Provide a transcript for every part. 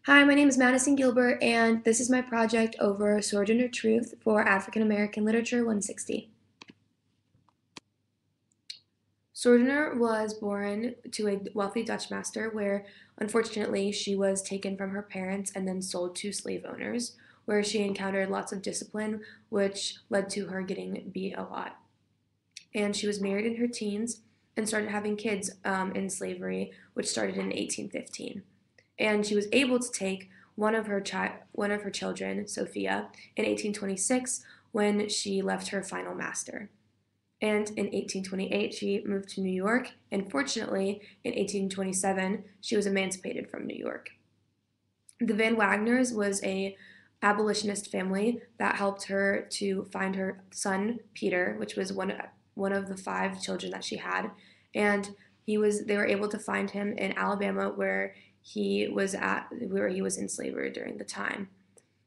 Hi, my name is Madison Gilbert, and this is my project over Sojourner Truth for African American Literature 160. Sojourner was born to a wealthy Dutch master where, unfortunately, she was taken from her parents and then sold to slave owners, where she encountered lots of discipline, which led to her getting beat a lot. And she was married in her teens and started having kids in slavery, which started in 1815. And she was able to take one of her children, Sophia, in 1826 when she left her final master. And in 1828, she moved to New York, and fortunately, in 1827, she was emancipated from New York. The Van Wagners was a abolitionist family that helped her to find her son Peter, which was one of the five children that she had, and they were able to find him in Alabama where he was enslaved during the time.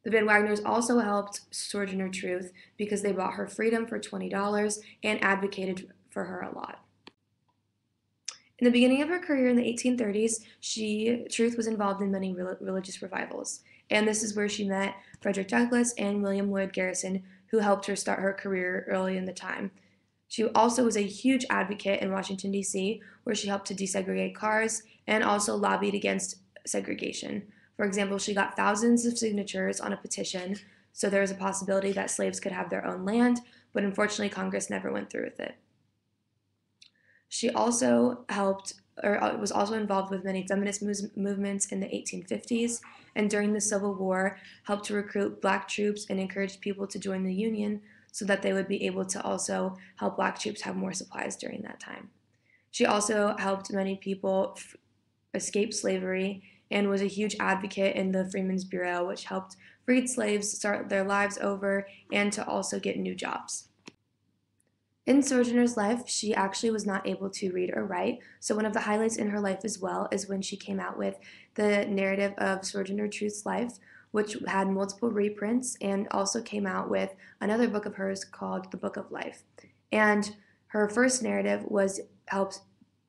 The Van Wagners also helped Sojourner Truth because they bought her freedom for $20 and advocated for her a lot. In the beginning of her career in the 1830s, Truth was involved in many religious revivals, and this is where she met Frederick Douglass and William Lloyd Garrison, who helped her start her career early in the time. She also was a huge advocate in Washington, D.C., where she helped to desegregate cars and also lobbied against segregation. For example, she got thousands of signatures on a petition, so there was a possibility that slaves could have their own land, but unfortunately, Congress never went through with it. She also was also involved with many feminist movements in the 1850s, and during the Civil War, helped to recruit black troops and encouraged people to join the Union so that they would be able to also help black troops have more supplies during that time. She also helped many people escape slavery and was a huge advocate in the Freedmen's Bureau, which helped freed slaves start their lives over and to also get new jobs. In Sojourner's life, she actually was not able to read or write, so one of the highlights in her life as well is when she came out with the narrative of Sojourner Truth's life, which had multiple reprints, and also came out with another book of hers called The Book of Life. And her first narrative was helped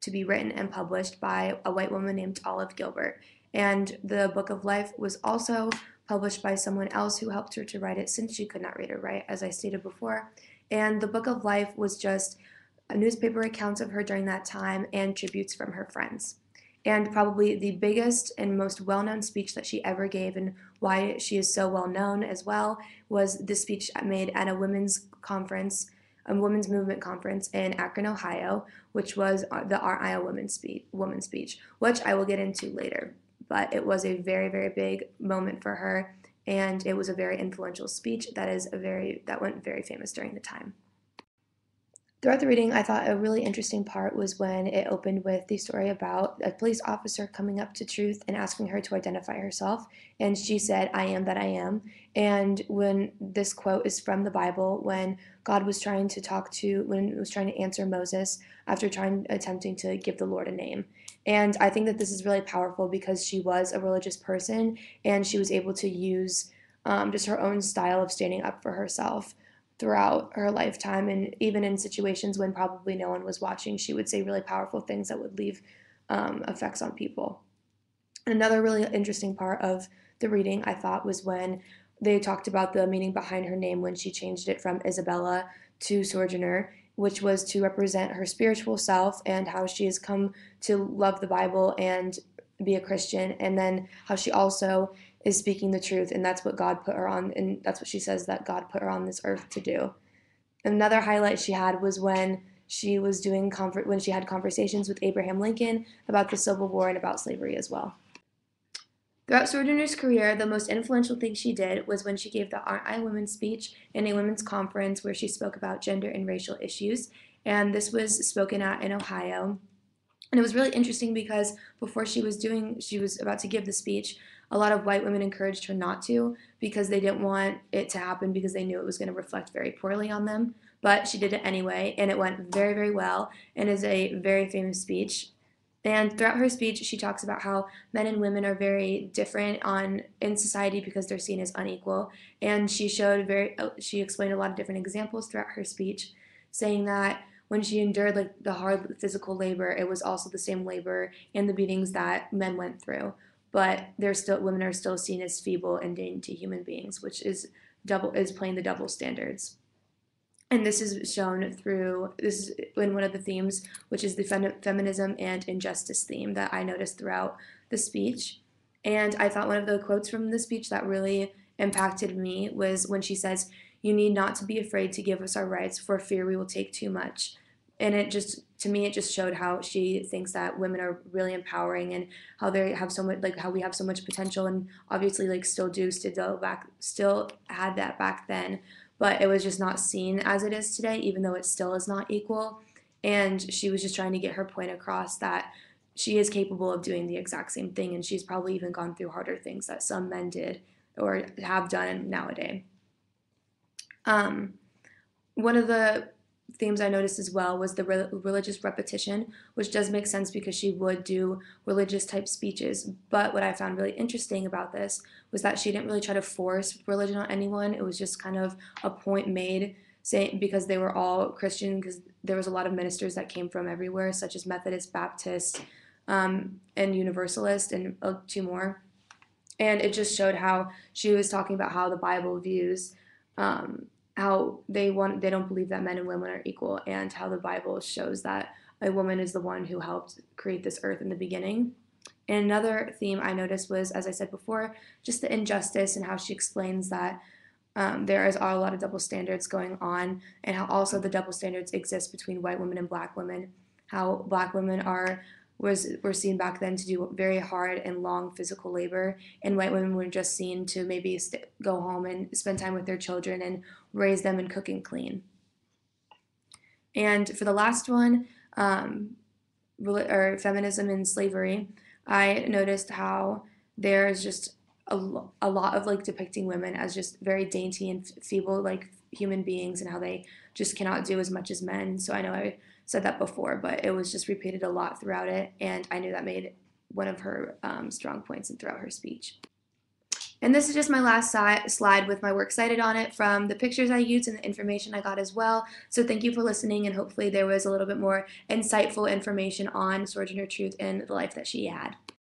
to be written and published by a white woman named Olive Gilbert. And the Book of Life was also published by someone else who helped her to write it since she could not read or write, as I stated before. And the Book of Life was just newspaper accounts of her during that time and tributes from her friends. And probably the biggest and most well-known speech that she ever gave, and why she is so well known as well, was the speech made at a women's movement conference in Akron, Ohio, which was the Our Iowa Women's Speech, which I will get into later. But it was a very, very big moment for her, and it was a very influential speech that went very famous during the time. Throughout the reading, I thought a really interesting part was when it opened with the story about a police officer coming up to Truth and asking her to identify herself, and she said, "I am that I am." And when this quote is from the Bible, when God was trying to answer Moses after attempting to give the Lord a name. And I think that this is really powerful because she was a religious person and she was able to use just her own style of standing up for herself throughout her lifetime, and even in situations when probably no one was watching, she would say really powerful things that would leave effects on people. Another really interesting part of the reading, I thought, was when they talked about the meaning behind her name when she changed it from Isabella to Sojourner, which was to represent her spiritual self and how she has come to love the Bible and be a Christian, and then how she also is speaking the truth, and that's what God put her on, and that's what she says that God put her on this earth to do. Another highlight she had was when she had conversations with Abraham Lincoln about the Civil War and about slavery as well. Throughout Sojourner's career, the most influential thing she did was when she gave the Aren't I Women speech in a women's conference where she spoke about gender and racial issues, and this was spoken at in Ohio. And it was really interesting because before she was about to give the speech, a lot of white women encouraged her not to because they didn't want it to happen because they knew it was going to reflect very poorly on them. But she did it anyway, and it went very, very well and is a very famous speech. And throughout her speech, she talks about how men and women are very different in society because they're seen as unequal. And she explained a lot of different examples throughout her speech, saying that when she endured the hard physical labor, it was also the same labor and the beatings that men went through. but women are still seen as feeble and dainty human beings, which is playing the double standards. And this is shown through, this is in one of the themes, which is the feminism and injustice theme that I noticed throughout the speech. And I thought one of the quotes from the speech that really impacted me was when she says, "You need not to be afraid to give us our rights, for fear we will take too much." And it just, to me, it just showed how she thinks that women are really empowering, and how they have so much, like how we have so much potential, and obviously like still had that back then, but it was just not seen as it is today, even though it still is not equal. And she was just trying to get her point across that she is capable of doing the exact same thing, and she's probably even gone through harder things that some men did or have done nowadays. One of the themes I noticed as well was the religious repetition, which does make sense because she would do religious type speeches. But what I found really interesting about this was that she didn't really try to force religion on anyone. It was just kind of a point made, because they were all Christian, because there was a lot of ministers that came from everywhere, such as Methodist, Baptist, and Universalist, and two more. And it just showed how she was talking about how the Bible views how they don't believe that men and women are equal, and how the Bible shows that a woman is the one who helped create this earth in the beginning. And another theme I noticed was, as I said before, just the injustice, and how she explains that there is a lot of double standards going on, and how also the double standards exist between white women and black women. How black women were seen back then to do very hard and long physical labor, and white women were just seen to maybe go home and spend time with their children and raise them and cook and clean. And for the last one, feminism and slavery, I noticed how there's just a lot of like depicting women as just very dainty and feeble like human beings, and how they just cannot do as much as men. So I know I said that before, but it was just repeated a lot throughout it, and I knew that made one of her strong points throughout her speech. And this is just my last slide with my works cited on it from the pictures I used and the information I got as well. So thank you for listening, and hopefully there was a little bit more insightful information on Sojourner Truth and the life that she had.